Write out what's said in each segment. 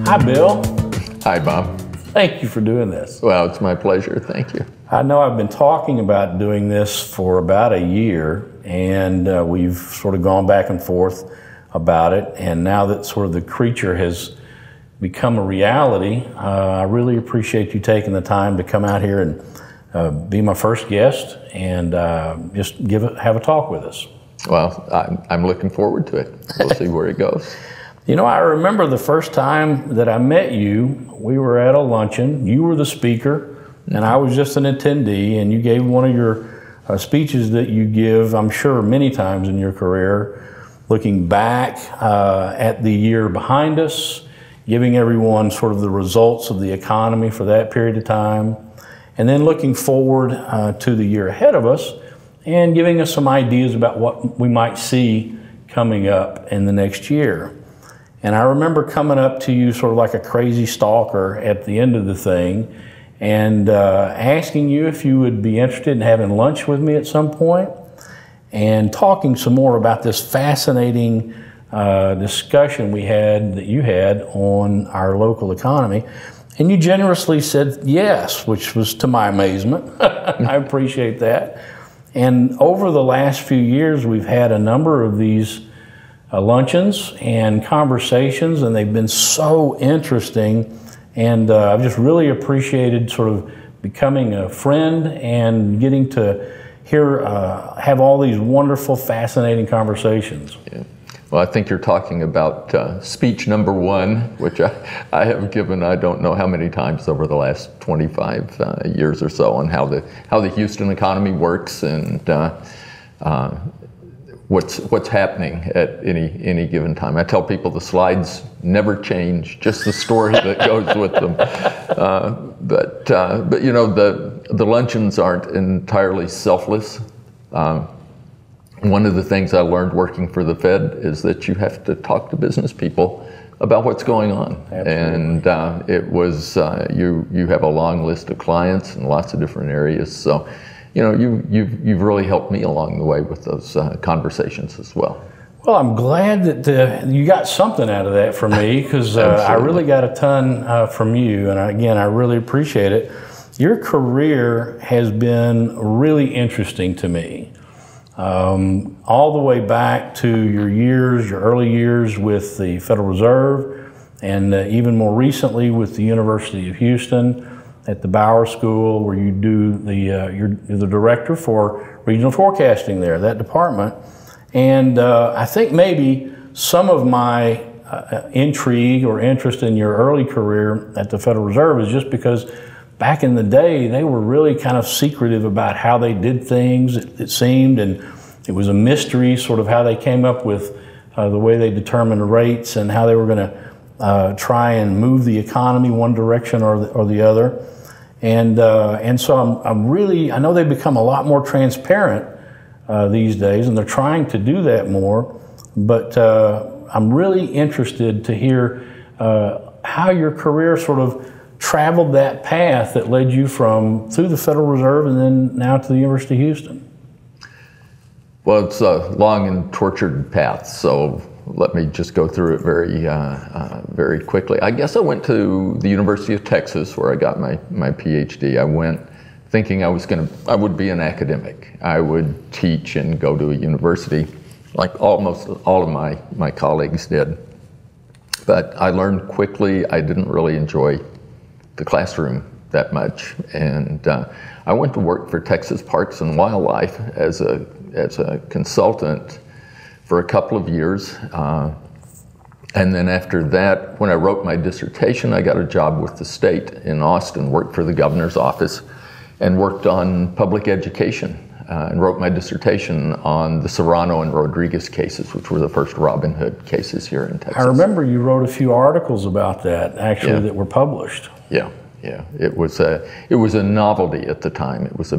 Hi, Bill. Hi, Bob. Thank you for doing this. Well, it's my pleasure. Thank you. I know I've been talking about doing this for about a year, and we've sort of gone back and forth about it. And now that sort of the creature has become a reality, I really appreciate you taking the time to come out here and be my first guest and just have a talk with us. Well, I'm looking forward to it. We'll see where it goes. You know, I remember the first time that I met you, we were at a luncheon. You were the speaker, and I was just an attendee, and you gave one of your speeches that you give, I'm sure, many times in your career, looking back at the year behind us, giving everyone sort of the results of the economy for that period of time, and then looking forward to the year ahead of us and giving us some ideas about what we might see coming up in the next year. And I remember coming up to you sort of like a crazy stalker at the end of the thing and asking you if you would be interested in having lunch with me at some point and talking some more about this fascinating discussion that you had on our local economy. And you generously said yes, which was to my amazement. I appreciate that. And over the last few years, we've had a number of these luncheons and conversations, and they've been so interesting. And I've just really appreciated sort of becoming a friend and getting to have all these wonderful, fascinating conversations. Yeah. Well, I think you're talking about speech number one, which I have given I don't know how many times over the last 25 years or so, on how the Houston economy works and what's happening at any given time. I tell people the slides never change, just the story that goes with them. But you know, the luncheons aren't entirely selfless. One of the things I learned working for the Fed is that you have to talk to business people about what's going on. Absolutely. And it was you have a long list of clients in lots of different areas. So, you know, you've really helped me along the way with those conversations as well. Well, I'm glad that you got something out of that from me, because I really got a ton from you, and I really appreciate it. Your career has been really interesting to me, all the way back to your early years with the Federal Reserve, and even more recently with the University of Houston at the Bauer School, where you do you're the director for regional forecasting there, that department. And I think maybe some of my intrigue or interest in your early career at the Federal Reserve is just because back in the day, they were really kind of secretive about how they did things, it seemed, and it was a mystery sort of how they came up with the way they determined rates and how they were going to try and move the economy one direction or the other. And so I know they've become a lot more transparent these days, and they're trying to do that more. But I'm really interested to hear how your career sort of traveled that path that led you through the Federal Reserve and then now to the University of Houston. Well, it's a long and tortured path, so let me just go through it very quickly. I guess I went to the University of Texas, where I got my Ph.D. I went thinking I would be an academic. I would teach and go to a university like almost all of my colleagues did. But I learned quickly I didn't really enjoy the classroom that much. And I went to work for Texas Parks and Wildlife as a consultant for a couple of years. And then after that, when I wrote my dissertation, I got a job with the state in Austin, worked for the governor's office, and worked on public education, and wrote my dissertation on the Serrano and Rodriguez cases, which were the first Robin Hood cases here in Texas. I remember you wrote a few articles about that, actually, that were published. Yeah. It was a novelty at the time. It was a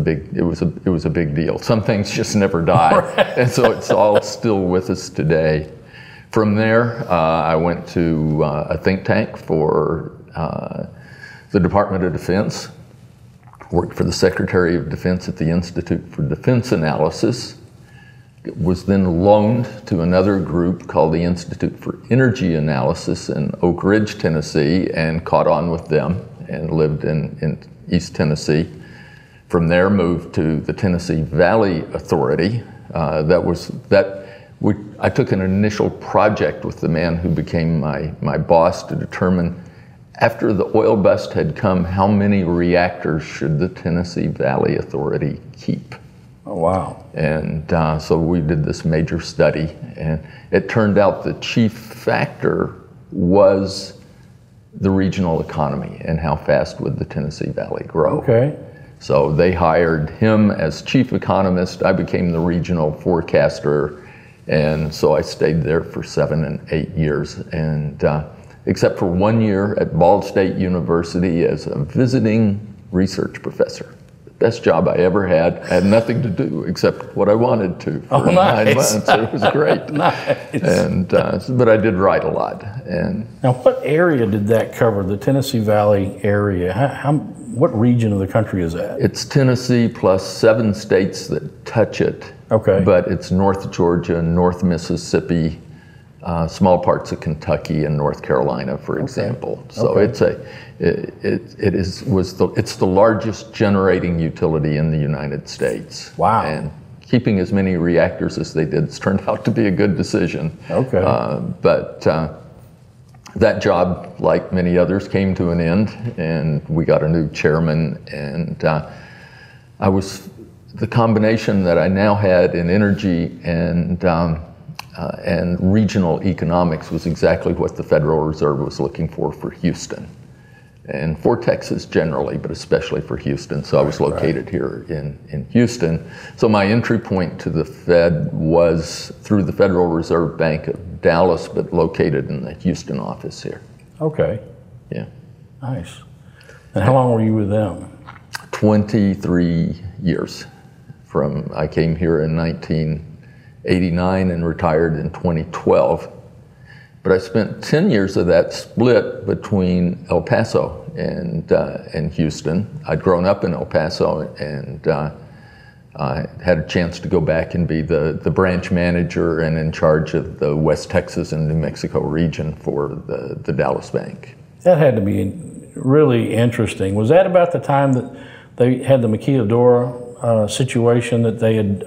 big deal. Some things just never die, and so it's all still with us today. From there, I went to a think tank for the Department of Defense. Worked for the Secretary of Defense at the Institute for Defense Analysis. was then loaned to another group called the Institute for Energy Analysis in Oak Ridge, Tennessee, and caught on with them and lived in East Tennessee. From there, moved to the Tennessee Valley Authority. I took an initial project with the man who became my boss to determine, after the oil bust had come, how many reactors should the Tennessee Valley Authority keep? Oh, wow. And so we did this major study, and it turned out the chief factor was the regional economy and how fast would the Tennessee Valley grow. Okay. So they hired him as chief economist. I became the regional forecaster, and so I stayed there for 7 and 8 years. And except for 1 year at Ball State University as a visiting research professor. Best job I ever had. I had nothing to do except what I wanted to for 9 months. It was great. Nice. And but I did write a lot. And now, what area did that cover? The Tennessee Valley area. What region of the country is that? It's Tennessee plus 7 states that touch it. Okay. But it's North Georgia, North Mississippi, small parts of Kentucky and North Carolina, for example. So it's the largest generating utility in the United States. Wow. And keeping as many reactors as they did has turned out to be a good decision. Okay. But that job, like many others, came to an end, and we got a new chairman, and the combination that I now had in energy and regional economics was exactly what the Federal Reserve was looking for Houston, and for Texas generally, but especially for Houston. So I was located here in Houston. So my entry point to the Fed was through the Federal Reserve Bank of Dallas, but located in the Houston office here. Okay. Yeah. Nice. And how long were you with them? 23 years. I came here in 1989 and retired in 2012. But I spent 10 years of that split between El Paso and Houston. I'd grown up in El Paso, and I had a chance to go back and be the branch manager and in charge of the West Texas and New Mexico region for the Dallas Bank. That had to be really interesting. Was that about the time that they had the maquiladora situation that they had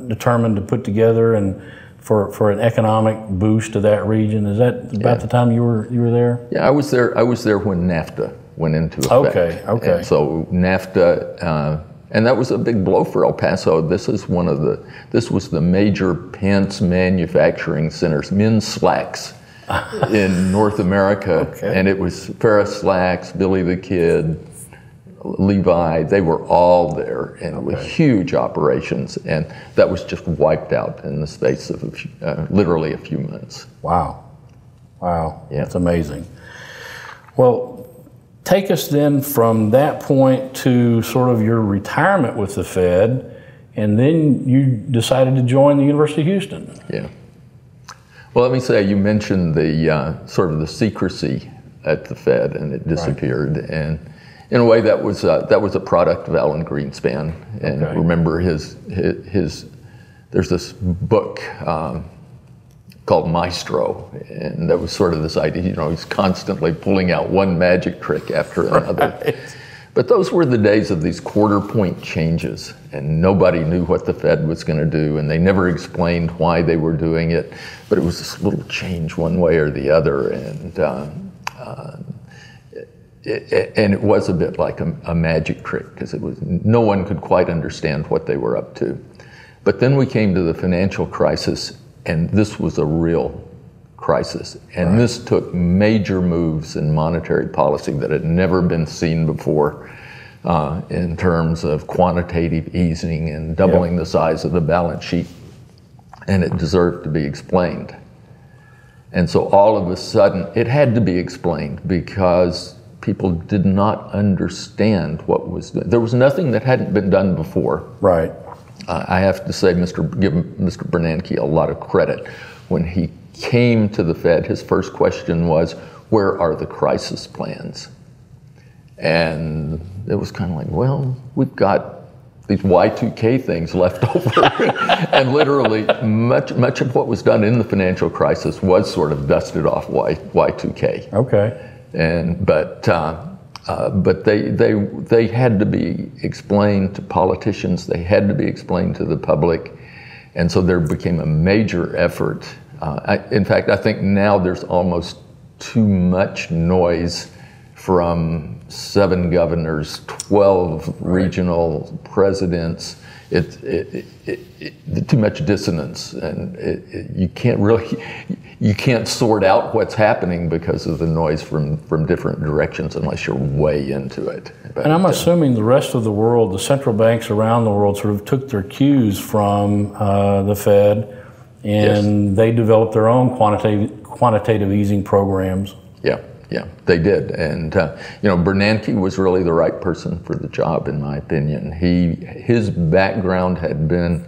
determined to put together and for an economic boost to that region? Is that about the time you were there? Yeah, I was there when NAFTA went into effect. Okay. And so NAFTA, and that was a big blow for El Paso. This was the major pants manufacturing centers, men's slacks in North America. Okay. And it was Ferris Slacks, Billy the Kid, Levi, they were all there, and with huge operations, and that was just wiped out in the space of literally a few months. Wow. Yeah. That's amazing. Well, take us then from that point to sort of your retirement with the Fed, and then you decided to join the University of Houston. Yeah. Well, let me say, you mentioned the sort of the secrecy at the Fed, and it disappeared, and in a way, that was a product of Alan Greenspan. And remember there's this book called Maestro, and that was sort of this idea, he's constantly pulling out one magic trick after another. But those were the days of these quarter point changes, and nobody knew what the Fed was going to do, and they never explained why they were doing it, but it was this little change one way or the other, and it was a bit like a magic trick, because no one could quite understand what they were up to. But then we came to the financial crisis, and this was a real crisis. And this took major moves in monetary policy that had never been seen before in terms of quantitative easing and doubling the size of the balance sheet. And it deserved to be explained. And so all of a sudden, it had to be explained, because people did not understand what was done. There was nothing that hadn't been done before. Right. I have to say, give Mr. Bernanke a lot of credit. When he came to the Fed, his first question was, where are the crisis plans? And it was kind of like, well, we've got these Y2K things left over. And literally much of what was done in the financial crisis was sort of dusted off Y2K. Okay. But they had to be explained to politicians, they had to be explained to the public, and so there became a major effort. In fact, I think now there's almost too much noise from 7 governors, 12 regional presidents. Too much dissonance, and you can't sort out what's happening because of the noise from different directions unless you're way into it. And I'm assuming the rest of the world, the central banks around the world, sort of took their cues from the Fed, and they developed their own quantitative easing programs. Yeah, they did. And Bernanke was really the right person for the job, in my opinion. His background had been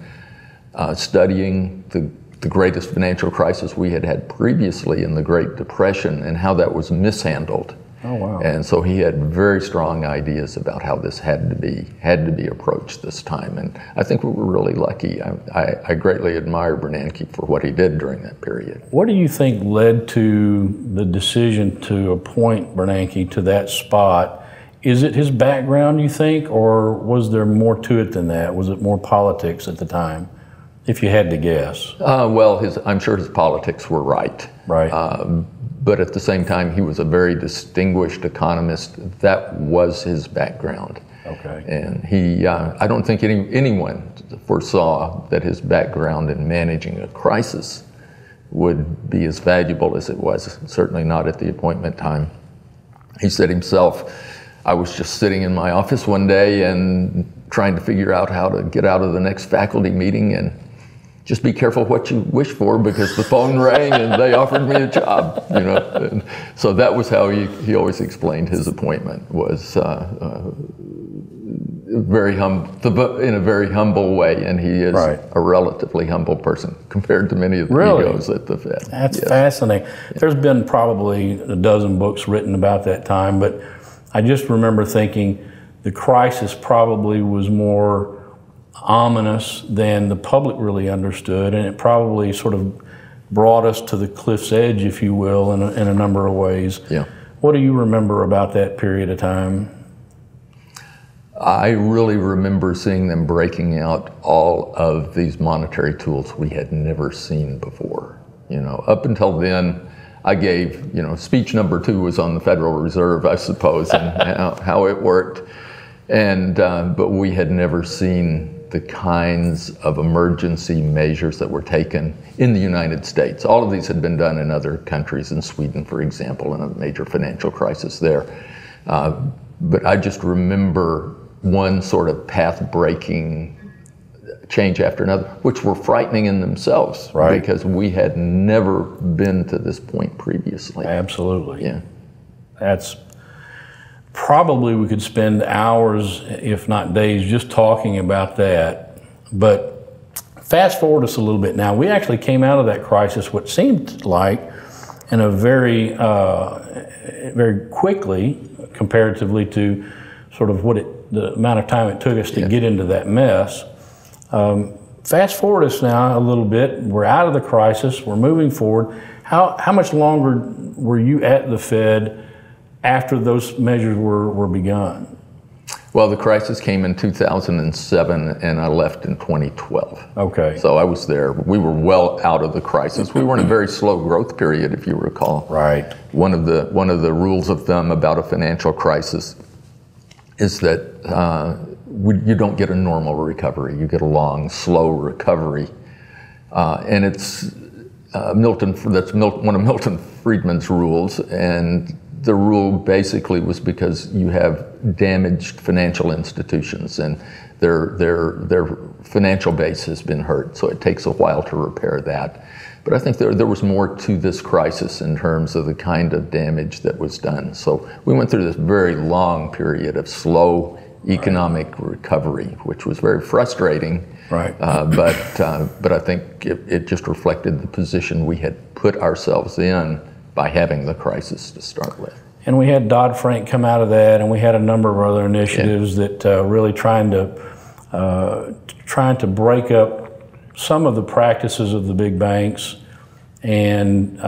studying the greatest financial crisis we had previously in the Great Depression and how that was mishandled. Oh, wow. And so he had very strong ideas about how this had to be approached this time. And I think we were really lucky. I greatly admire Bernanke for what he did during that period. What do you think led to the decision to appoint Bernanke to that spot? Is it his background, you think, or was there more to it than that? Was it more politics at the time, if you had to guess? Well, I'm sure his politics were right. Right. But at the same time, he was a very distinguished economist. That was his background. Okay. And I don't think anyone foresaw that his background in managing a crisis would be as valuable as it was, certainly not at the appointment time. He said himself, I was just sitting in my office one day and trying to figure out how to get out of the next faculty meeting, and just be careful what you wish for, because the phone rang and they offered me a job. And so that was how he always explained his appointment, was very in a very humble way, and he is a relatively humble person compared to many of the egos at the Fed. That's fascinating. There's been probably a dozen books written about that time, but I just remember thinking the crisis probably was more ominous than the public really understood, and it probably sort of brought us to the cliff's edge, if you will, in a number of ways. Yeah. What do you remember about that period of time? I really remember seeing them breaking out all of these monetary tools we had never seen before. Up until then, I gave, speech number 2 was on the Federal Reserve, I suppose, and how it worked. But we had never seen the kinds of emergency measures that were taken in the United States. All of these had been done in other countries, in Sweden, for example, in a major financial crisis there. But I just remember one sort of path-breaking change after another, which were frightening in themselves, because we had never been to this point previously. Absolutely. Yeah. That's probably, we could spend hours, if not days, just talking about that. But fast forward us a little bit now. We actually came out of that crisis, what seemed like, in a very quickly, comparatively to sort of the amount of time it took us to get into that mess. Fast forward us now a little bit. We're out of the crisis. We're moving forward. How much longer were you at the Fed after those measures were begun? Well, the crisis came in 2007, and I left in 2012. Okay. So I was there. We were well out of the crisis. We were in a very slow growth period, if you recall. Right. One of the rules of thumb about a financial crisis is that you don't get a normal recovery. You get a long, slow recovery, and it's one of Milton Friedman's rules, and the rule basically was because you have damaged financial institutions and their financial base has been hurt, so it takes a while to repair that. But I think there was more to this crisis in terms of the kind of damage that was done. So we went through this very long period of slow economic recovery, which was very frustrating. Right. But I think it just reflected the position we had put ourselves in by having the crisis to start with. And we had Dodd-Frank come out of that, and we had a number of other initiatives that really trying to trying to break up some of the practices of the big banks and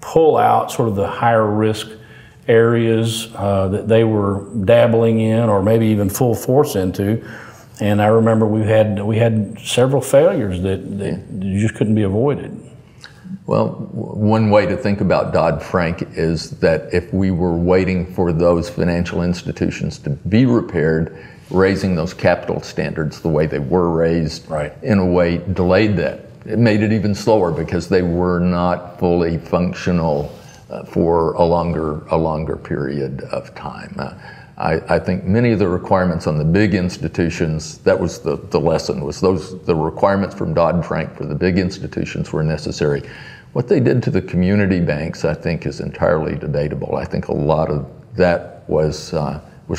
pull out sort of the higher risk areas that they were dabbling in or maybe even full force into. And I remember we had several failures that just couldn't be avoided. Well, one way to think about Dodd-Frank is that if we were waiting for those financial institutions to be repaired, raising those capital standards the way they were raised, right, in a way delayed that. It made it even slower because they were not fully functional for a longer period of time. I think many of the requirements on the big institutions, that was the lesson, was the requirements from Dodd-Frank for the big institutions were necessary. What they did to the community banks, I think, is entirely debatable. I think a lot of that was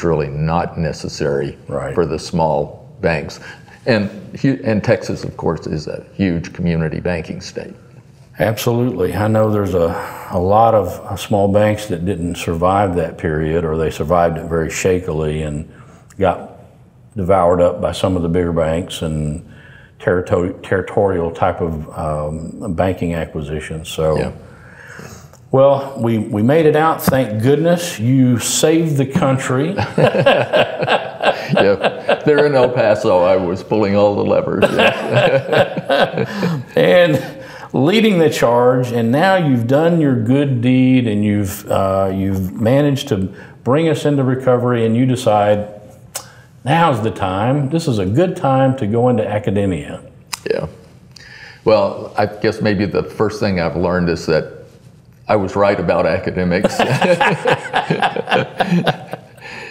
really not necessary, right, for the small banks. And Texas, of course, is a huge community banking state. Absolutely. I know there's a lot of small banks that didn't survive that period, or they survived it very shakily and got devoured up by some of the bigger banks and territorial type of banking acquisitions. So, yeah. Well, we made it out, thank goodness. You saved the country. Yeah, there in El Paso, I was pulling all the levers. Yeah. And leading the charge, and now you've done your good deed, and you've managed to bring us into recovery, and you decide, now's the time. This is a good time to go into academia. Yeah. Well, I guess maybe the first thing I've learned is that I was right about academics.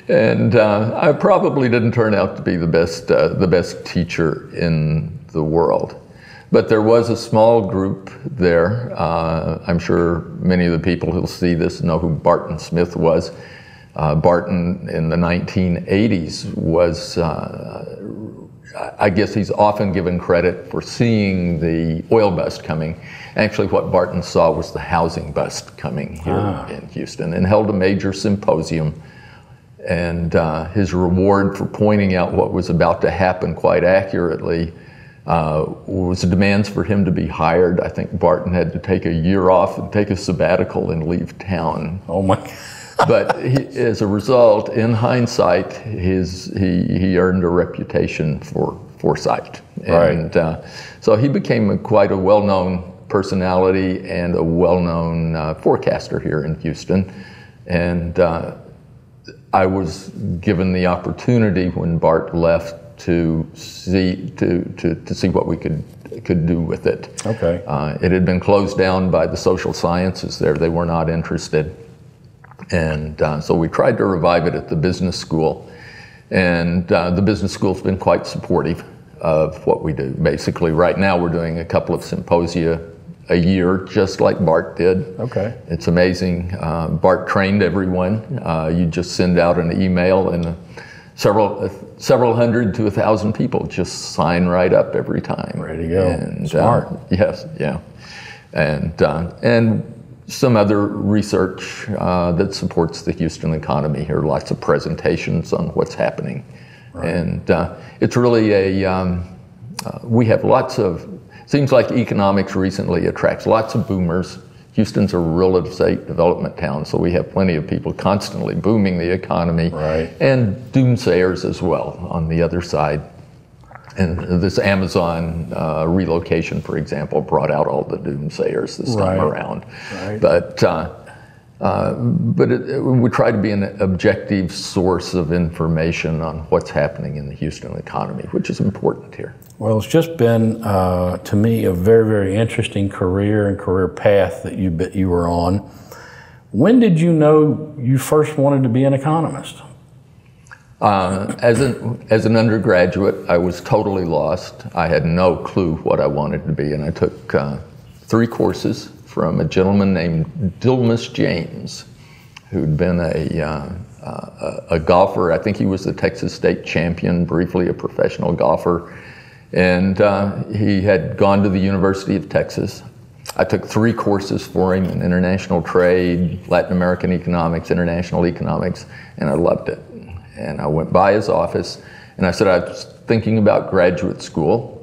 And I probably didn't turn out to be the best teacher in the world. But there was a small group there. I'm sure many of the people who'll see this know who Barton Smith was. Barton in the 1980s was, I guess he's often given credit for seeing the oil bust coming. Actually, what Barton saw was the housing bust coming here in Houston, and held a major symposium. And his reward for pointing out what was about to happen quite accurately was demands for him to be hired. I think Barton had to take a year off and take a sabbatical and leave town. Oh my! But as a result, in hindsight, he earned a reputation for foresight, and so he became quite a well-known personality and a well-known forecaster here in Houston. And I was given the opportunity when Bart left to see what we could do with it. Okay. It had been closed down by the social sciences there. They were not interested. And so we tried to revive it at the business school. And the business school's been quite supportive of what we do. Basically, right now we're doing a couple of symposia a year, just like Bart did. Okay. It's amazing. Bart trained everyone. You just send out an email and several hundred to 1,000 people just sign right up every time. Ready to go. And, smart. Yes, yeah. And some other research that supports the Houston economy here. Lots of presentations on what's happening. Right. And it's really we have lots of, seems like economics recently attracts lots of boomers. Houston's a real estate development town, so we have plenty of people constantly booming the economy, right, and doomsayers as well on the other side. And this Amazon relocation, for example, brought out all the doomsayers this time around. Right. But we try to be an objective source of information on what's happening in the Houston economy, which is important here. Well, it's just been, to me, a very, very interesting career and career path that you were on. When did you know you first wanted to be an economist? As an undergraduate, I was totally lost. I had no clue what I wanted to be, and I took 3 courses from a gentleman named Dilmus James, who'd been a golfer. I think he was the Texas State champion, briefly a professional golfer. And he had gone to the University of Texas. I took 3 courses for him in international trade, Latin American economics, international economics, and I loved it. And I went by his office And I said, I was thinking about graduate school.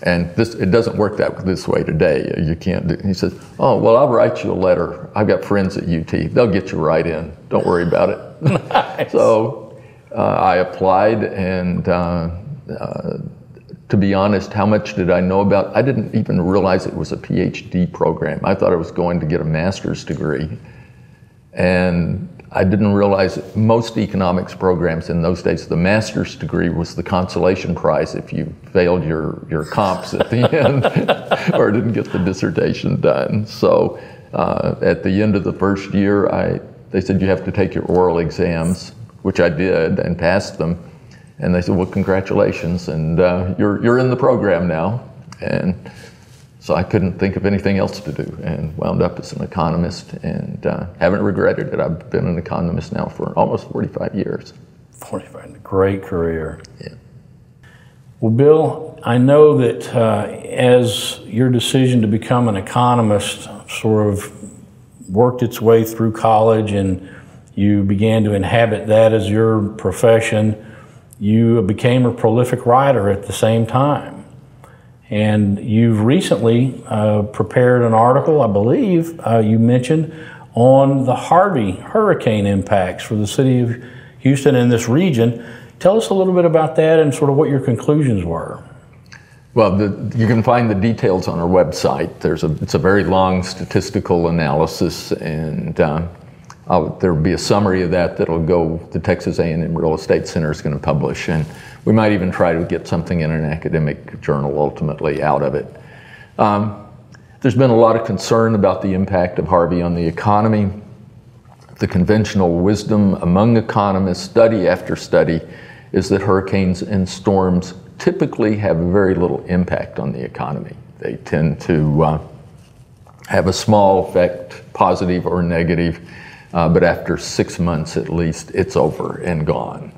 And it doesn't work this way today. You can't do. He says, oh, well, I'll write you a letter. I've got friends at UT. They'll get you right in. Don't worry about it. Nice. So I applied, and to be honest, how much did I know about? I didn't even realize it was a Ph.D. program. I thought I was going to get a master's degree. And I didn't realize most economics programs in those days, the master's degree was the consolation prize if you failed your comps at the end or didn't get the dissertation done. So at the end of the first year, they said you have to take your oral exams, which I did and passed them. And they said, well, congratulations, and you're in the program now. And so I couldn't think of anything else to do, and wound up as an economist, and haven't regretted it. I've been an economist now for almost 45 years. 45, great career. Yeah. Well, Bill, I know that as your decision to become an economist sort of worked its way through college and you began to inhabit that as your profession, you became a prolific writer at the same time. And you've recently prepared an article, I believe you mentioned, on the Harvey hurricane impacts for the city of Houston and this region. Tell us a little bit about that and sort of what your conclusions were. Well, you can find the details on our website. It's a very long statistical analysis, and there'll be a summary of that'll go, the Texas A&M Real Estate Center is going to publish, and we might even try to get something in an academic journal ultimately out of it. There's been a lot of concern about the impact of Harvey on the economy. The conventional wisdom among economists, study after study, is that hurricanes and storms typically have very little impact on the economy. They tend to have a small effect, positive or negative, but after 6 months at least, it's over and gone.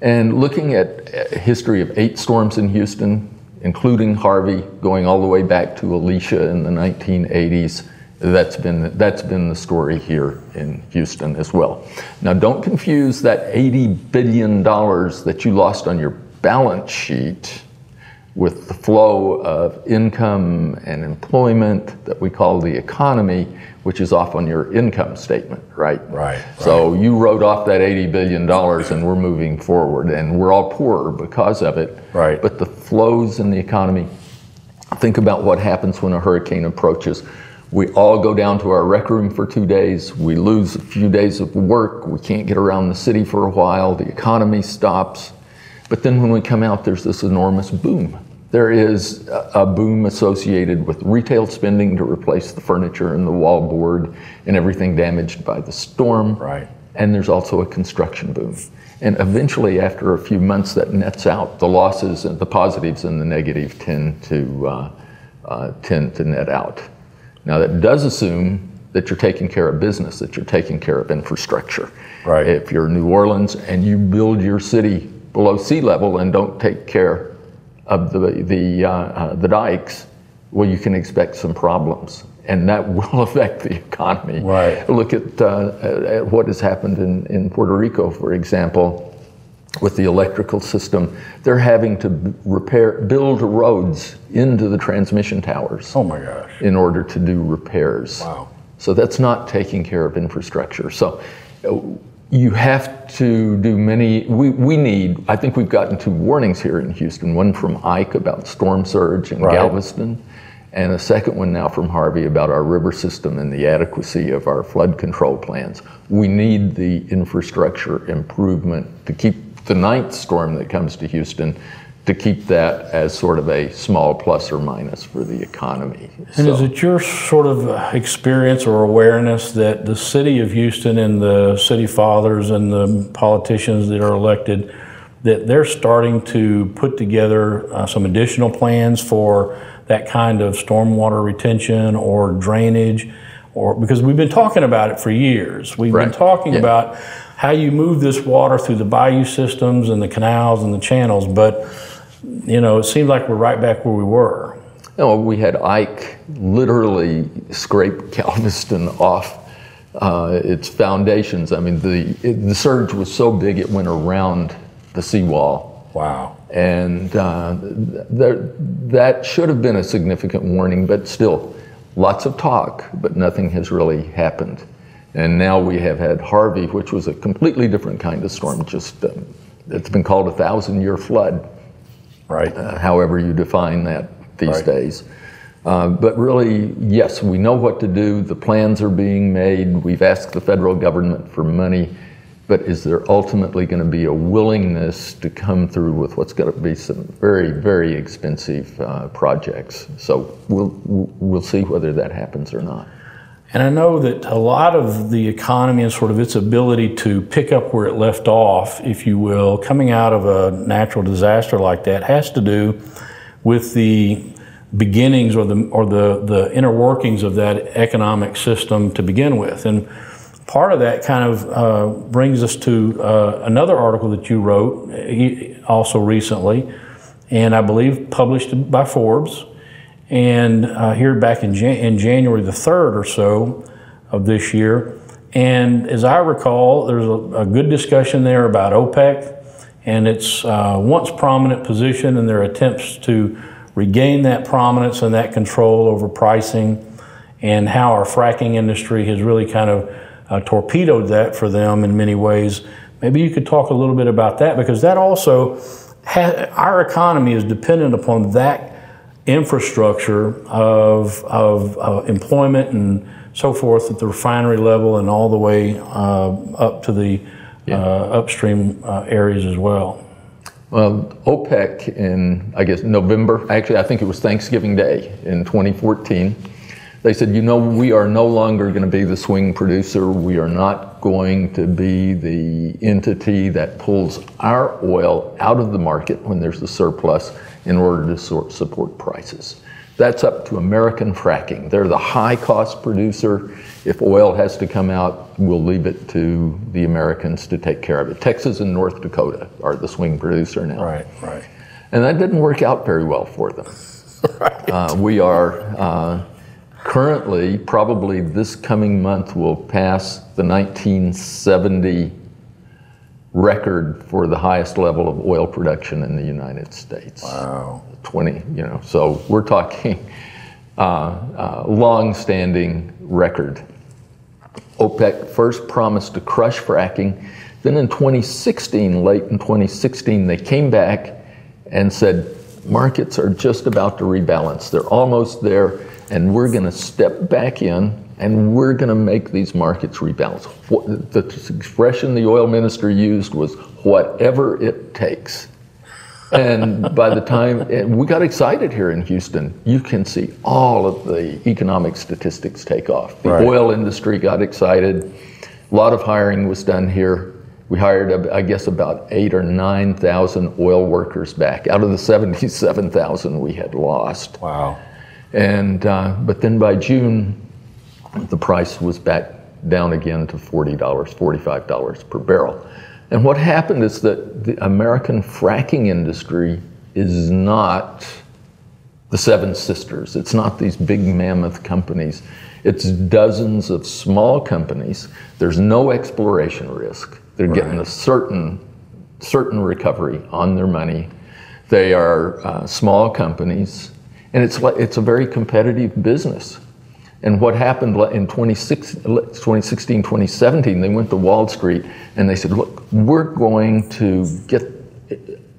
And looking at a history of 8 storms in Houston, including Harvey, going all the way back to Alicia in the 1980s, that's been the story here in Houston as well. Now, don't confuse that $80 billion that you lost on your balance sheet with the flow of income and employment that we call the economy, which is off on your income statement, right? Right. So you wrote off that $80 billion and we're moving forward, and we're all poorer because of it. Right. But the flows in the economy, think about what happens when a hurricane approaches. We all go down to our rec room for 2 days. We lose a few days of work. We can't get around the city for a while. The economy stops. But then when we come out, there's this enormous boom. There is a boom associated with retail spending to replace the furniture and the wallboard and everything damaged by the storm. Right. And there's also a construction boom. And eventually, after a few months, that nets out. The losses and the positives and the negative tend to net out. Now, that does assume that you're taking care of business, that you're taking care of infrastructure. Right. If you're New Orleans and you build your city below sea level and don't take care of the dikes, well, you can expect some problems, and that will affect the economy. Right. Look at what has happened in Puerto Rico, for example, with the electrical system. They're having to build roads into the transmission towers. Oh my gosh. In order to do repairs. Wow. So that's not taking care of infrastructure. So you have to do I think we've gotten 2 warnings here in Houston, one from Ike about storm surge in Galveston, and a second one now from Harvey about our river system and the adequacy of our flood control plans. We need the infrastructure improvement to keep the 9th storm that comes to Houston, to keep that as sort of a small plus or minus for the economy. And is it your sort of experience or awareness that the city of Houston and the city fathers and the politicians that are elected, that they're starting to put together some additional plans for that kind of stormwater retention or drainage? Or because we've been talking about it for years. We've been talking about how you move this water through the bayou systems and the canals and the channels, but you know, it seems like we're right back where we were. No, we had Ike literally scrape Galveston off its foundations. I mean, the surge was so big it went around the seawall. Wow. And that should have been a significant warning, but still, lots of talk, but nothing has really happened. And now we have had Harvey, which was a completely different kind of storm. Just it's been called a 1,000-year flood, right? However you define that these days. But really, yes, we know what to do. The plans are being made. We've asked the federal government for money. But is there ultimately going to be a willingness to come through with what's going to be some very, very expensive projects? So we'll see whether that happens or not. And I know that a lot of the economy and sort of its ability to pick up where it left off, if you will, coming out of a natural disaster like that, has to do with the beginnings or the inner workings of that economic system to begin with. And part of that kind of brings us to another article that you wrote also recently, and I believe published by Forbes, and here back in January the 3rd or so of this year. And as I recall, there's a good discussion there about OPEC and its once prominent position and their attempts to regain that prominence and that control over pricing, and how our fracking industry has really kind of torpedoed that for them in many ways. Maybe you could talk a little bit about that, because that also our economy is dependent upon that infrastructure of employment and so forth at the refinery level and all the way up to the upstream areas as well. Well, OPEC in, I guess, November, actually I think it was Thanksgiving Day in 2014, they said, you know, we are no longer going to be the swing producer. We are not going to be the entity that pulls our oil out of the market when there's a surplus in order to support prices. That's up to American fracking. They're the high-cost producer. If oil has to come out, we'll leave it to the Americans to take care of it. Texas and North Dakota are the swing producer now. Right, right. And that didn't work out very well for them. Right. We are currently, probably this coming month, will pass the 1970 record for the highest level of oil production in the United States. Wow. 20, you know, so we're talking long-standing record. OPEC first promised to crush fracking. Then in 2016, late in 2016, they came back and said, markets are just about to rebalance. They're almost there, and we're going to step back in and we're going to make these markets rebalance. The expression the oil minister used was, whatever it takes. And by the time we got excited here in Houston, you can see all of the economic statistics take off. The oil industry got excited. A lot of hiring was done here. We hired, I guess, about 8,000 or 9,000 oil workers back out of the 77,000 we had lost. Wow. And but then by June, the price was back down again to $40, $45 per barrel. And what happened is that the American fracking industry is not the Seven Sisters. It's not these big mammoth companies. It's dozens of small companies. There's no exploration risk. They're getting a certain recovery on their money. They are small companies, and it's a very competitive business. And what happened in 2016, 2017, they went to Wall Street and they said, look, we're going to get,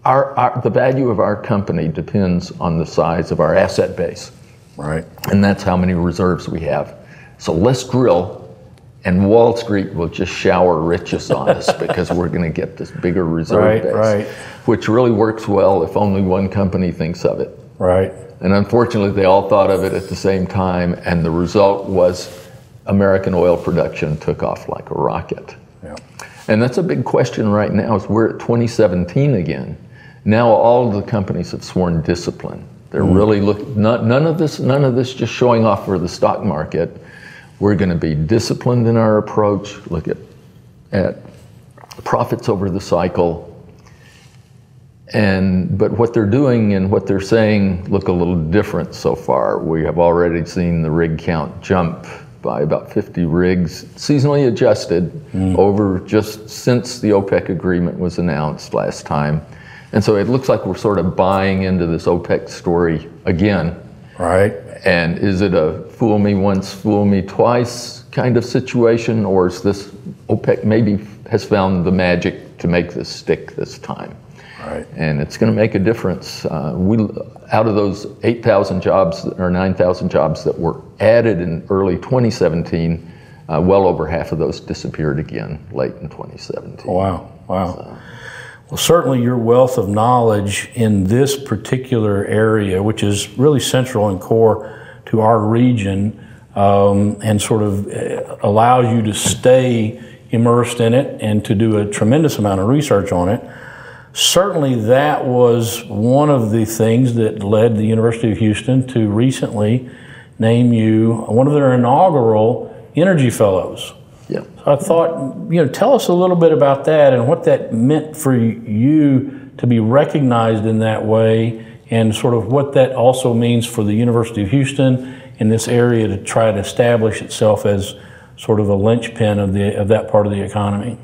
the value of our company depends on the size of our asset base. Right. And that's how many reserves we have. So let's drill, and Wall Street will just shower riches on us because we're going to get this bigger reserve base, which really works well if only one company thinks of it. Right. And unfortunately, they all thought of it at the same time, and the result was American oil production took off like a rocket. Yeah. And that's a big question right now, is we're at 2017 again. Now all of the companies have sworn discipline. They're really looking, none of this just showing off for the stock market. We're going to be disciplined in our approach, look at profits over the cycle. But what they're doing and what they're saying look a little different so far. We have already seen the rig count jump by about 50 rigs, seasonally adjusted, over just since the OPEC agreement was announced last time. And so it looks like we're sort of buying into this OPEC story again. Right. And is it a fool me once, fool me twice kind of situation, or is this OPEC maybe has found the magic to make this stick this time? Right. And it's going to make a difference. Out of those 8,000 jobs or 9,000 jobs that were added in early 2017, well over half of those disappeared again late in 2017. Wow, wow. So. Well, certainly your wealth of knowledge in this particular area, which is really central and core to our region, and sort of allows you to stay immersed in it and to do a tremendous amount of research on it. Certainly that was one of the things that led the University of Houston to recently name you one of their inaugural Energy Fellows. Yeah. So I thought, tell us a little bit about that and what that meant for you to be recognized in that way, and sort of what that also means for the University of Houston in this area to try to establish itself as sort of a linchpin of that part of the economy.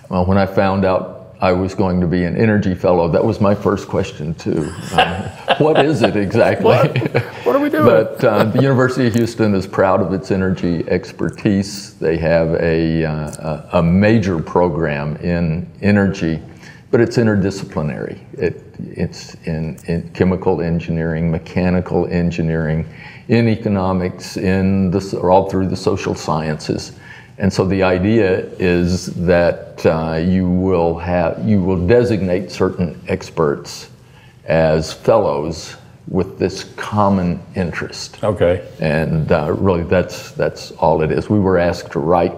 Well, when I found out I was going to be an Energy Fellow, that was my first question too. What is it exactly? What are we doing? But the University of Houston is proud of its energy expertise. They have a major program in energy, but it's interdisciplinary. It's in chemical engineering, mechanical engineering, in economics, all through the social sciences. And so the idea is that you will designate certain experts as fellows with this common interest. Okay. And really, that's all it is. We were asked to write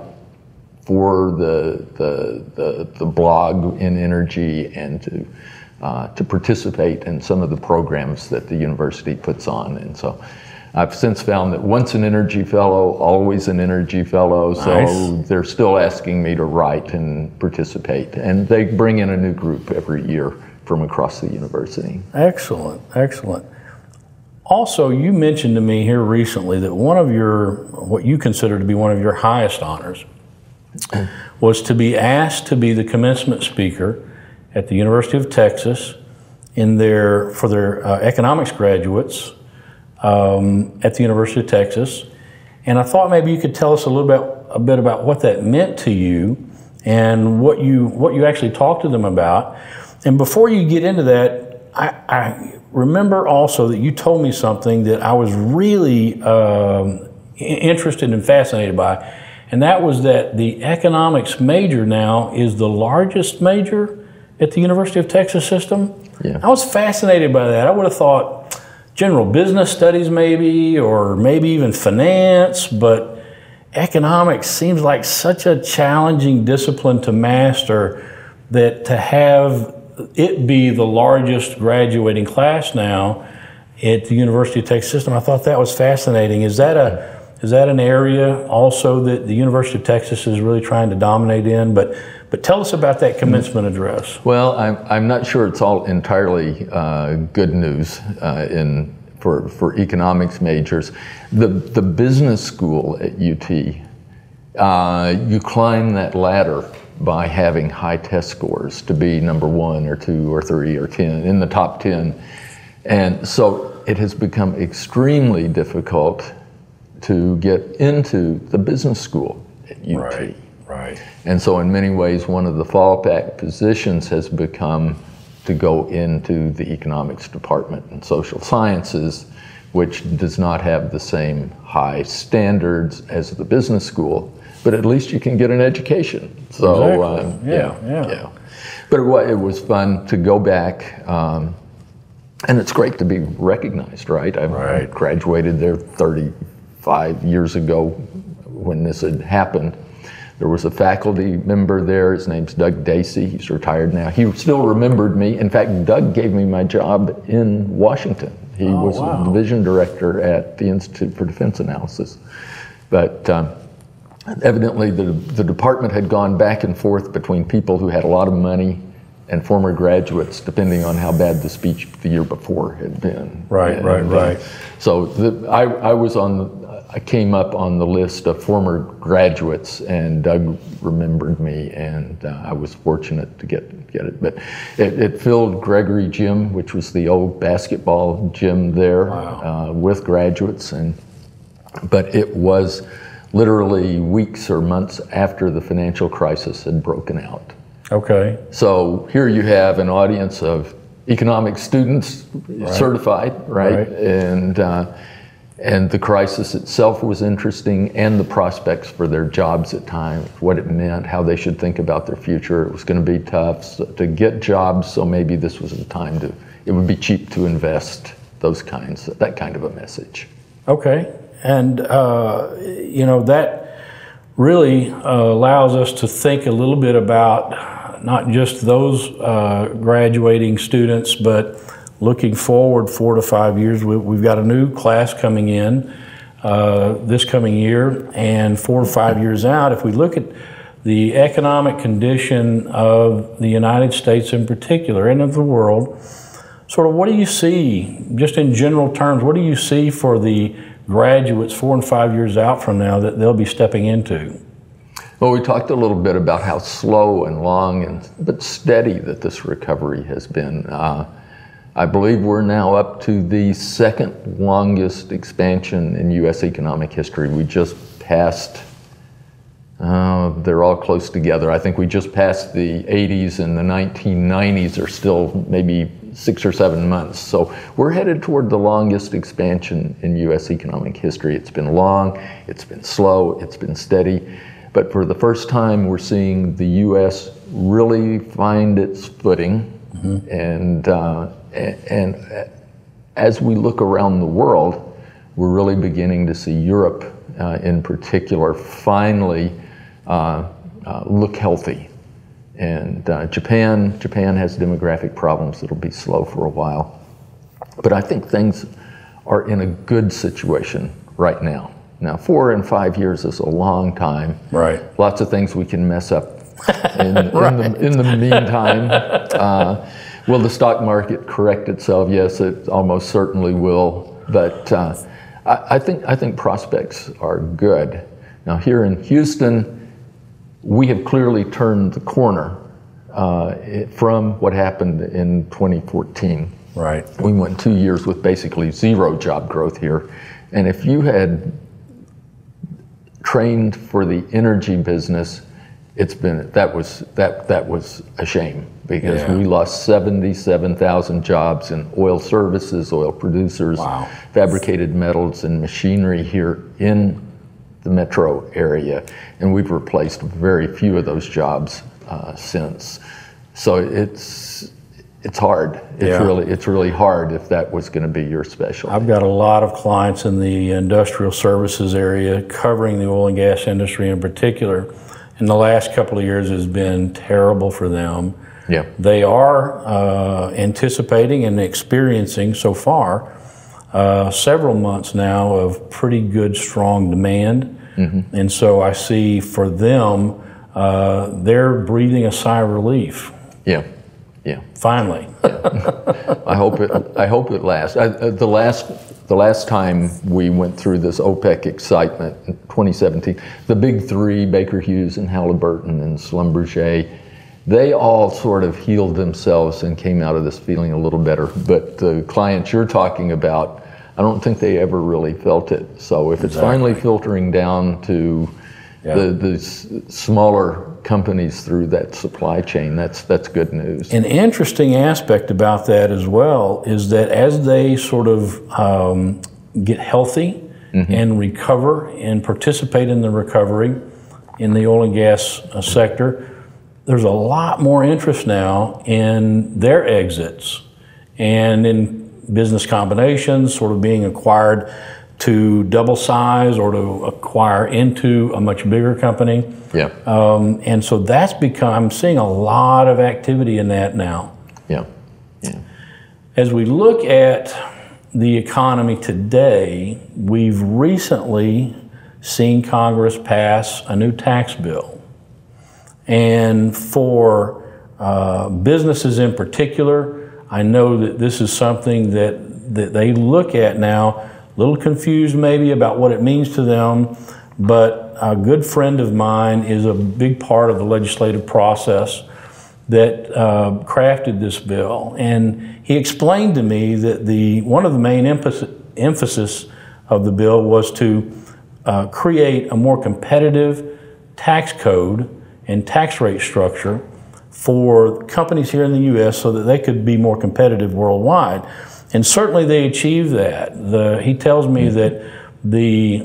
for the blog in energy and to participate in some of the programs that the university puts on. And so I've since found that once an Energy Fellow, always an Energy Fellow. Nice. So they're still asking me to write and participate. And they bring in a new group every year from across the university. Excellent, excellent. Also, you mentioned to me here recently that one of what you consider to be one of your highest honors was to be asked to be the commencement speaker at the University of Texas for their economics graduates at the University of Texas. And I thought maybe you could tell us a bit about what that meant to you and what you actually talked to them about. And before you get into that, I remember also that you told me something that I was really interested and fascinated by, and that was that the economics major now is the largest major at the University of Texas system. Yeah. I was fascinated by that. I would have thought general business studies maybe, or maybe even finance, but economics seems like such a challenging discipline to master, that to have it be the largest graduating class now at the University of Texas system, I thought that was fascinating. Is that an area also that the University of Texas is really trying to dominate in? But tell us about that commencement address. Well, I'm not sure it's all entirely good news for economics majors. The business school at UT, you climb that ladder by having high test scores to be number 1 or 2 or 3 or 10 in the top 10. And so it has become extremely difficult to get into the business school at UT. Right. And so in many ways, one of the fallback positions has become to go into the economics department and social sciences, which does not have the same high standards as the business school, but at least you can get an education. So exactly. Yeah. But it was fun to go back, and it's great to be recognized, right? I graduated there 35 years ago when this had happened. There was a faculty member there, his name's Doug Dacey, he's retired now. He still remembered me. In fact, Doug gave me my job in Washington. He was a division director at the Institute for Defense Analysis. But evidently the department had gone back and forth between people who had a lot of money and former graduates, depending on how bad the speech the year before had been. Right. So I was on I came up on the list of former graduates, and Doug remembered me, and I was fortunate to get it. But it filled Gregory Gym, which was the old basketball gym there. Wow. With graduates, but it was literally weeks or months after the financial crisis had broken out. Okay. So here you have an audience of economics students, right. Certified, right? And the crisis itself was interesting, and the prospects for their jobs at times, what it meant, how they should think about their future. It was going to be tough to get jobs, so maybe this was the time it would be cheap to invest, that kind of a message. Okay, and that really allows us to think a little bit about not just those graduating students, but looking forward 4 to 5 years. We've got a new class coming in this coming year, and 4 to 5 years out, if we look at the economic condition of the United States in particular, and of the world, sort of what do you see, just in general terms, what do you see for the graduates 4 and 5 years out from now that they'll be stepping into? Well, we talked a little bit about how slow and long but steady that this recovery has been. I believe we're now up to the second longest expansion in U.S. economic history. We just passed, they're all close together. I think we just passed the 80s, and the 1990s are still maybe 6 or 7 months. So we're headed toward the longest expansion in U.S. economic history. It's been long, it's been slow, it's been steady. But for the first time, we're seeing the U.S. really find its footing. Mm-hmm. And as we look around the world, we're really beginning to see Europe in particular finally look healthy. And Japan has demographic problems that'll be slow for a while. But I think things are in a good situation right now. Now, 4 and 5 years is a long time. Right. Lots of things we can mess up in the meantime. Will the stock market correct itself? Yes, it almost certainly will. But I think prospects are good. Now, here in Houston, we have clearly turned the corner from what happened in 2014. Right. We went 2 years with basically zero job growth here. And if you had trained for the energy business, that was a shame, because we lost 77,000 jobs in oil services, oil producers, wow. Fabricated metals and machinery here in the metro area, and we've replaced very few of those jobs since. So it's hard. It's really hard if that was going to be your specialty. I've got a lot of clients in the industrial services area covering the oil and gas industry in particular, and the last couple of years has been terrible for them. Yeah. They are anticipating and experiencing so far several months now of pretty good, strong demand. Mm-hmm. And so I see for them, they're breathing a sigh of relief. Yeah. Yeah. Finally. Yeah. I hope it lasts. The last time we went through this OPEC excitement in 2017, the big three, Baker Hughes and Halliburton and Schlumberger, they all sort of healed themselves and came out of this feeling a little better. But the clients you're talking about, I don't think they ever really felt it. So if it's finally filtering down to the smaller companies through that supply chain, that's good news. An interesting aspect about that as well is that as they sort of get healthy mm-hmm. and recover and participate in the recovery in the oil and gas sector, there's a lot more interest now in their exits and in business combinations, sort of being acquired to double size or to acquire into a much bigger company. Yeah. And so that's I'm seeing a lot of activity in that now. Yeah. Yeah. As we look at the economy today, we've recently seen Congress pass a new tax bill. And for businesses in particular, I know that this is something that they look at now a little confused maybe about what it means to them, but a good friend of mine is a big part of the legislative process that crafted this bill. And he explained to me that one of the main emphasis of the bill was to create a more competitive tax code and tax rate structure for companies here in the U.S. so that they could be more competitive worldwide. And certainly they achieved that. He tells me that the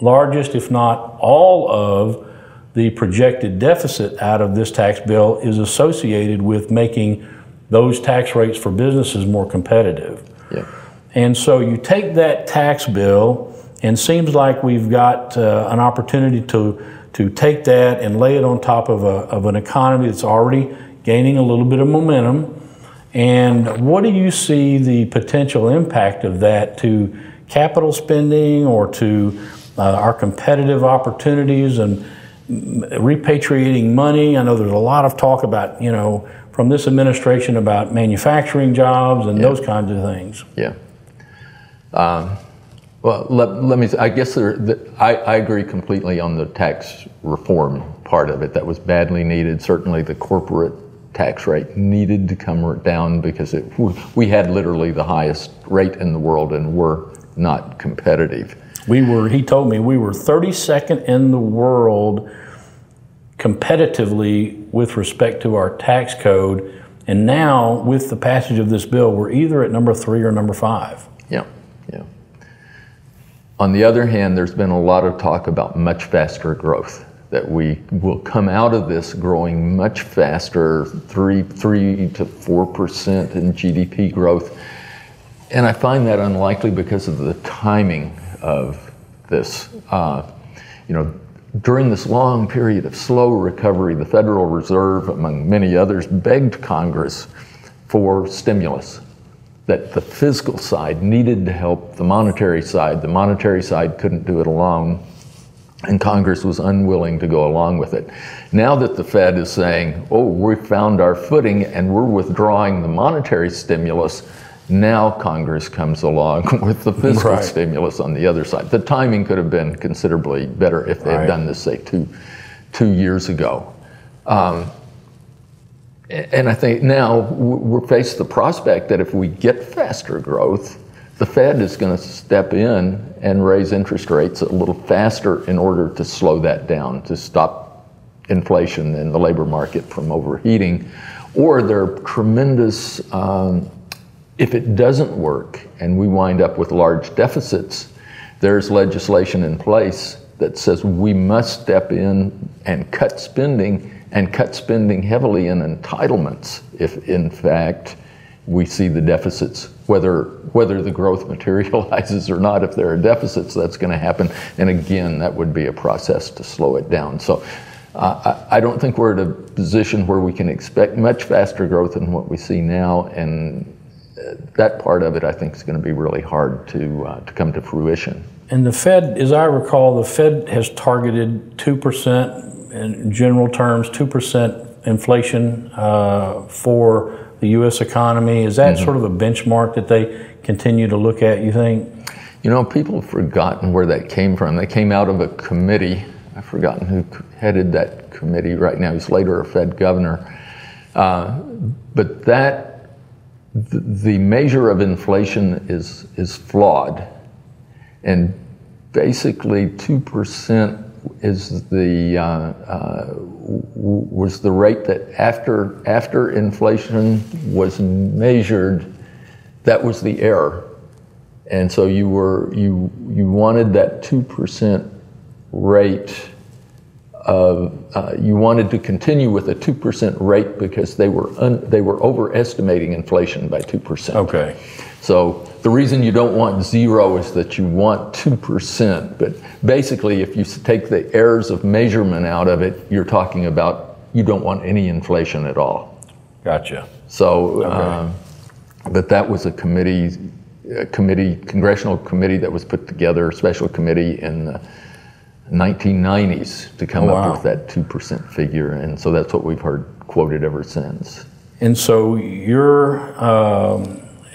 largest, if not all of the projected deficit out of this tax bill is associated with making those tax rates for businesses more competitive. Yeah. And so you take that tax bill, and seems like we've got an opportunity to take that and lay it on top of an economy that's already gaining a little bit of momentum. And what do you see the potential impact of that to capital spending or to our competitive opportunities and repatriating money? I know there's a lot of talk about, from this administration about manufacturing jobs and those kinds of things. Yeah. Well, let me. I guess I agree completely on the tax reform part of it. That was badly needed. Certainly, the corporate tax rate needed to come down because we had literally the highest rate in the world and we're not competitive. He told me we were 32nd in the world competitively with respect to our tax code, and now with the passage of this bill, we're either at number 3 or number 5. Yeah. On the other hand, there's been a lot of talk about much faster growth, that we will come out of this growing much faster, 3 to 4% in GDP growth. And I find that unlikely because of the timing of this. During this long period of slow recovery, the Federal Reserve, among many others, begged Congress for stimulus, that the fiscal side needed to help the monetary side. The monetary side couldn't do it alone, and Congress was unwilling to go along with it. Now that the Fed is saying, we found our footing and we're withdrawing the monetary stimulus, now Congress comes along with the fiscal stimulus on the other side. The timing could have been considerably better if they had done this, say, two years ago. And I think now we're faced with the prospect that if we get faster growth, the Fed is going to step in and raise interest rates a little faster in order to slow that down, to stop inflation in the labor market from overheating. Or there are tremendous, if it doesn't work and we wind up with large deficits, there's legislation in place that says we must step in and cut spending, and cut spending heavily in entitlements if, in fact, we see the deficits. Whether the growth materializes or not, if there are deficits, that's going to happen. And again, that would be a process to slow it down. So I don't think we're at a position where we can expect much faster growth than what we see now. And that part of it, I think, is going to be really hard to come to fruition. And the Fed, as I recall, the Fed has targeted 2%, in general terms, 2% inflation for the U.S. economy. Is that sort of a benchmark that they continue to look at, you think? People have forgotten where that came from. They came out of a committee. I've forgotten who headed that committee right now. He's later a Fed governor. But the measure of inflation is flawed. And basically 2% is was the rate that after inflation was measured, that was the error. And so you wanted that 2% rate you wanted to continue with a 2% rate because they were overestimating inflation by 2%. Okay. So the reason you don't want 0 is that you want 2%. But basically, if you take the errors of measurement out of it, you're talking about you don't want any inflation at all. Gotcha. So, but that was a congressional committee that was put together, a special committee in the 1990s to come up with that 2% figure. And so that's what we've heard quoted ever since. And so your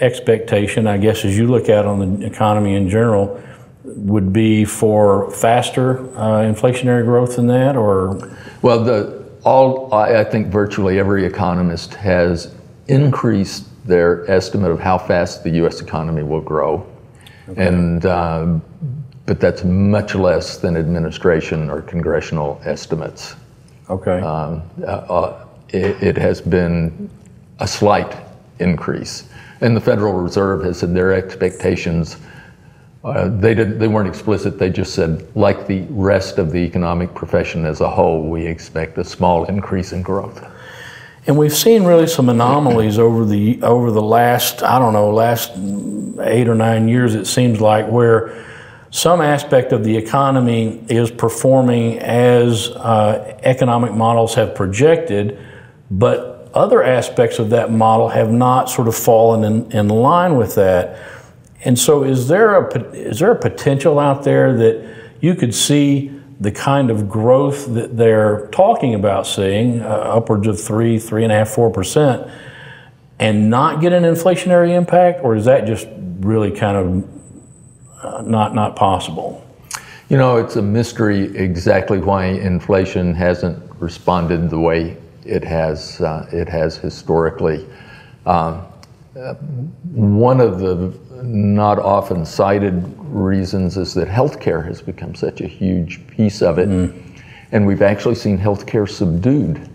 expectation, I guess, as you look out on the economy in general, would be for faster inflationary growth than that, or? Well, I think virtually every economist has increased their estimate of how fast the U.S. economy will grow, and but that's much less than administration or congressional estimates. Okay. It has been a slight increase, and the Federal Reserve has said their expectations. They weren't explicit. They just said, like the rest of the economic profession as a whole, we expect a small increase in growth. And we've seen really some anomalies over the last, I don't know, last 8 or 9 years, it seems like, where some aspect of the economy is performing as economic models have projected, but other aspects of that model have not sort of fallen in line with that. And so is there a potential out there that you could see the kind of growth that they're talking about seeing, upwards of 3.5%, 4%, and not get an inflationary impact? Or is that just really kind of not possible? You know, it's a mystery exactly why inflation hasn't responded the way it has historically. One of the not often cited reasons is that healthcare has become such a huge piece of it, and we've actually seen healthcare subdued,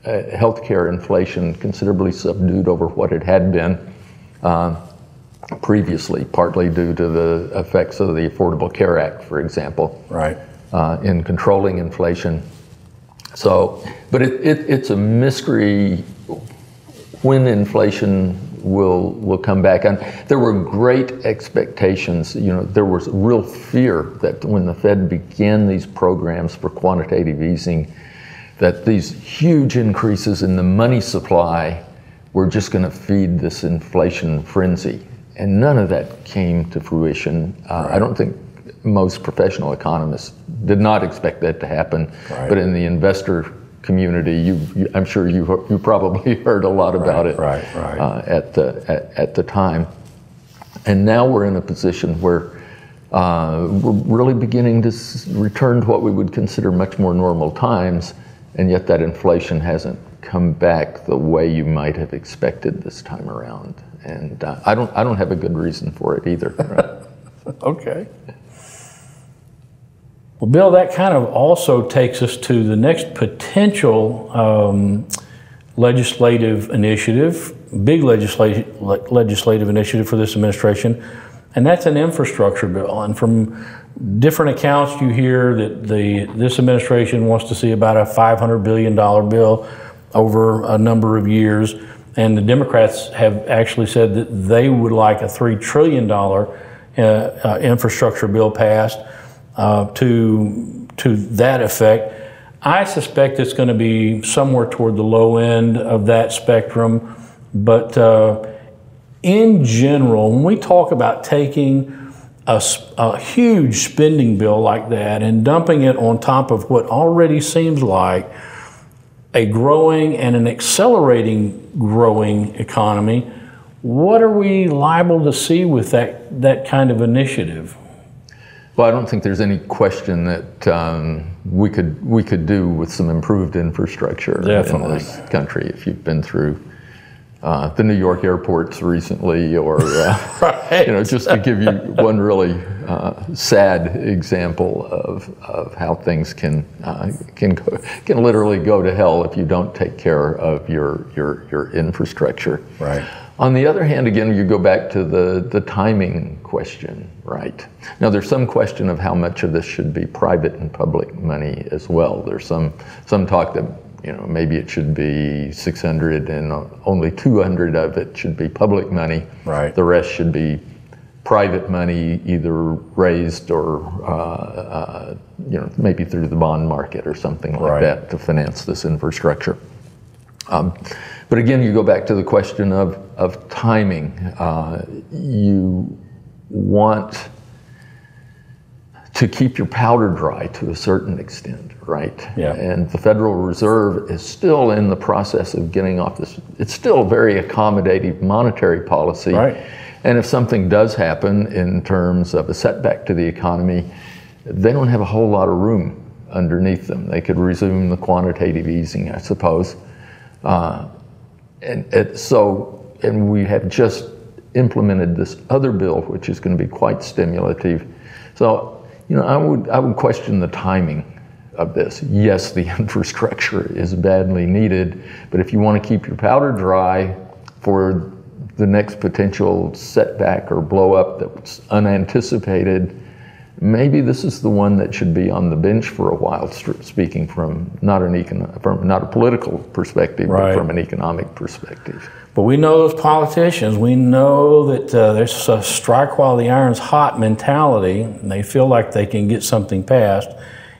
healthcare inflation considerably subdued over what it had been previously, partly due to the effects of the Affordable Care Act, for example, right, in controlling inflation. So, but it's a mystery when inflation will come back. And there were great expectations. You know, there was real fear that when the Fed began these programs for quantitative easing, that these huge increases in the money supply were just going to feed this inflation frenzy. And none of that came to fruition. Right. I don't think most professional economists did not expect that to happen. Right. But in the investor community, I'm sure you probably heard a lot about it at the time. And now we're in a position where we're really beginning to return to what we would consider much more normal times, and yet that inflation hasn't come back the way you might have expected this time around. And I don't have a good reason for it either. Right? Okay. Well, Bill, that kind of also takes us to the next potential legislative initiative, big legislative initiative for this administration, and that's an infrastructure bill. And from different accounts, you hear that this administration wants to see about a $500 billion bill over a number of years, and the Democrats have actually said that they would like a $3 trillion infrastructure bill passed. To that effect. I suspect it's going to be somewhere toward the low end of that spectrum, but in general, when we talk about taking a huge spending bill like that and dumping it on top of what already seems like a growing and an accelerating growing economy, what are we liable to see with that kind of initiative? Well, I don't think there's any question that we could do with some improved infrastructure in this country. If you've been through the New York airports recently, or right. You know, just to give you one really sad example of how things can literally go to hell if you don't take care of your infrastructure. Right. On the other hand, again, you go back to the timing question, right? Now, there's some question of how much of this should be private and public money as well. There's some talk that, you know, maybe it should be 600 and only 200 of it should be public money. Right. The rest should be private money, either raised or, you know, maybe through the bond market or something like that to finance this infrastructure. But again, you go back to the question of timing. You want to keep your powder dry to a certain extent, right? Yeah. And the Federal Reserve is still in the process of getting off this. It's still a very accommodative monetary policy. Right. And if something does happen in terms of a setback to the economy, they don't have a whole lot of room underneath them. They could resume the quantitative easing, I suppose. And we have just implemented this other bill, which is going to be quite stimulative. So, I would question the timing of this. Yes, the infrastructure is badly needed, but if you want to keep your powder dry for the next potential setback or blow up that's unanticipated, maybe this is the one that should be on the bench for a while, speaking from not a political perspective, right, but from an economic perspective. But we know those politicians, we know that there's a strike while the iron's hot mentality, and they feel like they can get something passed.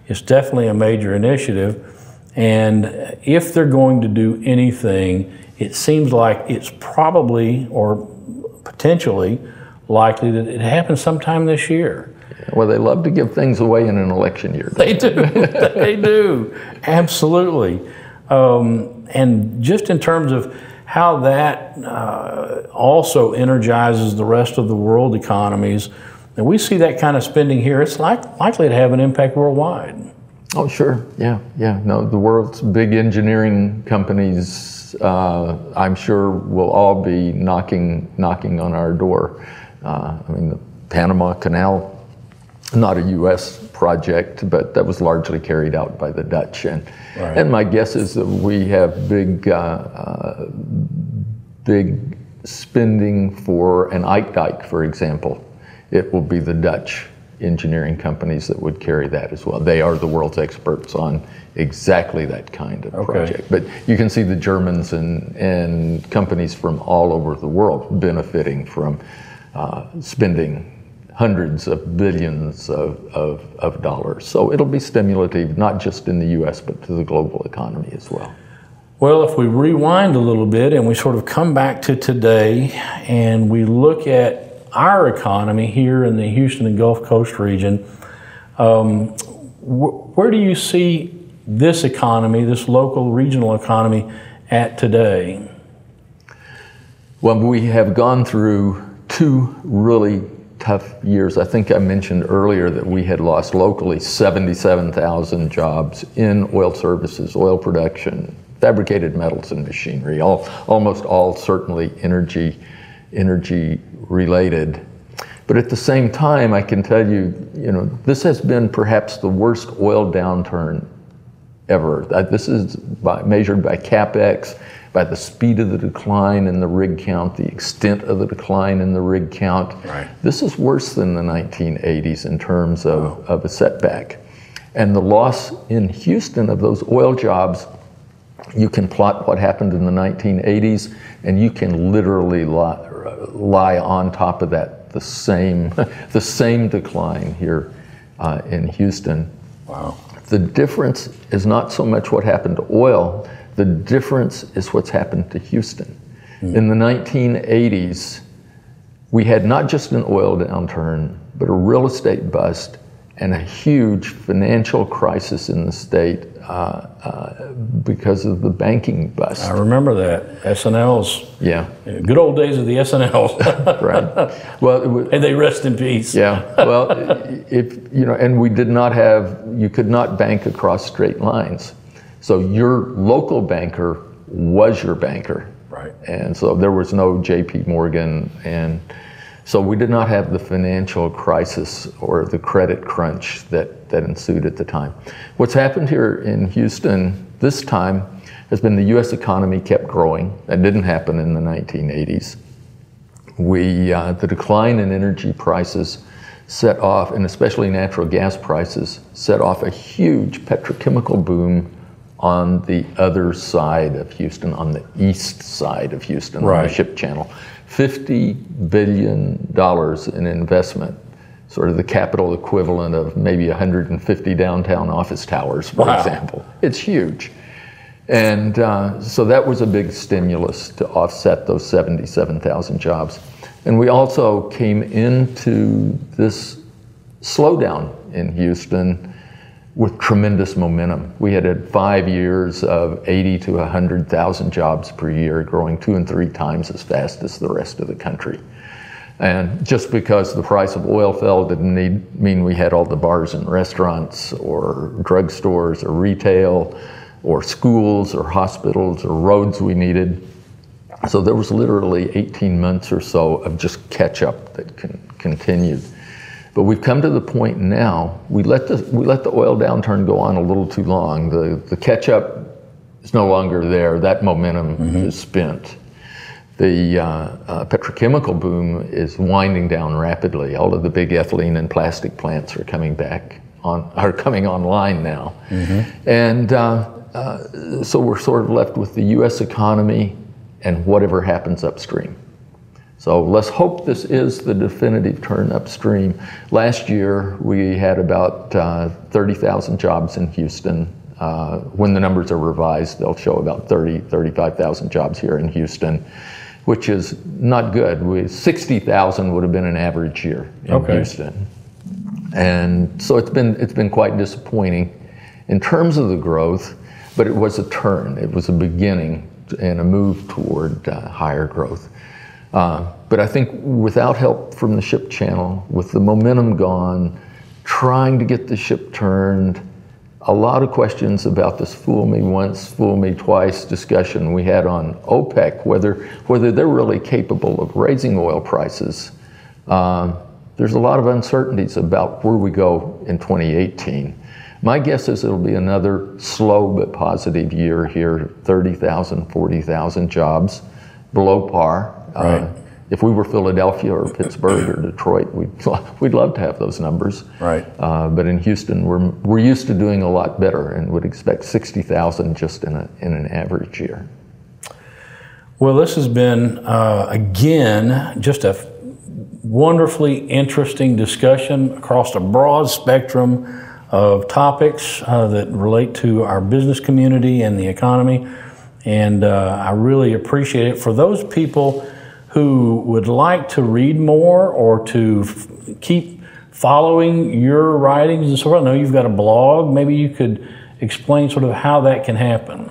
It's definitely a major initiative, and if they're going to do anything, it seems like it's probably or potentially likely that it happens sometime this year. Well, they love to give things away in an election year. They do. They do. Absolutely. And just in terms of how that also energizes the rest of the world economies, and we see that kind of spending here, it's likely to have an impact worldwide. Oh, sure. Yeah. No, the world's big engineering companies, I'm sure, will all be knocking on our door. The Panama Canal, not a U.S. project, but that was largely carried out by the Dutch. And right, and my guess is that we have big spending for an Ike Dike, for example. It will be the Dutch engineering companies that would carry that as well. They are the world's experts on exactly that kind of project. But you can see the Germans and companies from all over the world benefiting from spending hundreds of billions of dollars. So it'll be stimulative, not just in the U.S., but to the global economy as well. Well, if we rewind a little bit and we sort of come back to today and we look at our economy here in the Houston and Gulf Coast region, where do you see this economy, this local regional economy at today? Well, we have gone through two really tough years. I think I mentioned earlier that we had lost locally 77,000 jobs in oil services, oil production, fabricated metals and machinery, almost all certainly energy related. But at the same time, I can tell you, this has been perhaps the worst oil downturn ever. This is measured by CapEx, by the speed of the decline in the rig count, the extent of the decline in the rig count. Right. This is worse than the 1980s in terms of a setback. And the loss in Houston of those oil jobs, you can plot what happened in the 1980s, and you can literally lie on top of that the same decline here in Houston. Wow. The difference is not so much what happened to oil, the difference is what's happened to Houston. In the 1980s, we had not just an oil downturn, but a real estate bust and a huge financial crisis in the state because of the banking bust. I remember that. S&Ls. Yeah. Good old days of the S&Ls. Right. Well, and they rest in peace. Yeah. Well, and we did not have, you could not bank across straight lines. So your local banker was your banker. Right. And so there was no JP Morgan, and so we did not have the financial crisis or the credit crunch that ensued at the time. What's happened here in Houston this time has been the U.S. economy kept growing. That didn't happen in the 1980s. The decline in energy prices set off, and especially natural gas prices, set off a huge petrochemical boom on the other side of Houston, on the east side of Houston, right, on the ship channel. $50 billion in investment, sort of the capital equivalent of maybe 150 downtown office towers, for example. It's huge. And so that was a big stimulus to offset those 77,000 jobs. And we also came into this slowdown in Houston with tremendous momentum. We had 5 years of 80 to 100,000 jobs per year, growing 2 and 3 times as fast as the rest of the country. And just because the price of oil fell didn't mean we had all the bars and restaurants or drugstores or retail or schools or hospitals or roads we needed. So there was literally 18 months or so of just catch up that continued. But we've come to the point now, we let the oil downturn go on a little too long. The catch up is no longer there. That momentum is spent. The petrochemical boom is winding down rapidly. All of the big ethylene and plastic plants are coming online now. And so we're sort of left with the U.S. economy and whatever happens upstream. So let's hope this is the definitive turn upstream. Last year, we had about 30,000 jobs in Houston. When the numbers are revised, they'll show about 35,000 jobs here in Houston, which is not good. 60,000 would have been an average year in Houston. And so it's been quite disappointing in terms of the growth, but it was a turn. It was a beginning and a move toward higher growth. But I think without help from the ship channel, with the momentum gone, trying to get the ship turned, a lot of questions about this fool me once, fool me twice discussion we had on OPEC, whether they're really capable of raising oil prices. There's a lot of uncertainties about where we go in 2018. My guess is it'll be another slow but positive year here, 30,000, 40,000 jobs, below par. Right. If we were Philadelphia or Pittsburgh or Detroit, we'd love to have those numbers. Right. But in Houston, we're used to doing a lot better and would expect 60,000 just in an average year. Well, this has been, again, just a wonderfully interesting discussion across a broad spectrum of topics that relate to our business community and the economy. And I really appreciate it. For those people who would like to read more or to keep following your writings and so on, I know you've got a blog. Maybe you could explain sort of how that can happen.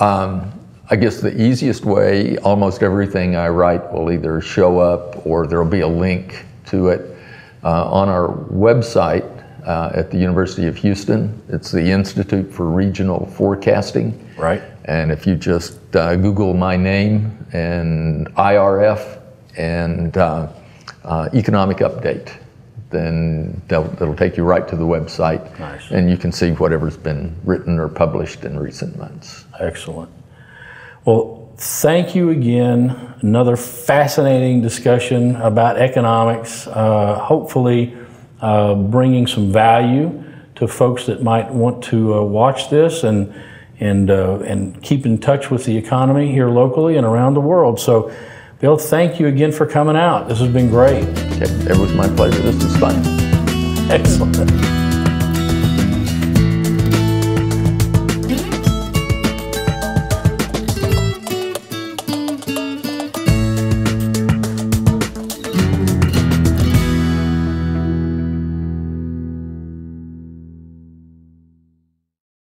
I guess the easiest way, almost everything I write will either show up or there'll be a link to it on our website at the University of Houston. It's the Institute for Regional Forecasting. Right. And if you just Google my name and IRF and economic update, then that'll take you right to the website. Nice. And you can see whatever's been written or published in recent months. Excellent. Well, thank you again. Another fascinating discussion about economics, hopefully bringing some value to folks that might want to watch this and keep in touch with the economy here locally and around the world. So, Bill, thank you again for coming out. This has been great. Okay, it was my pleasure. This was fun. Excellent.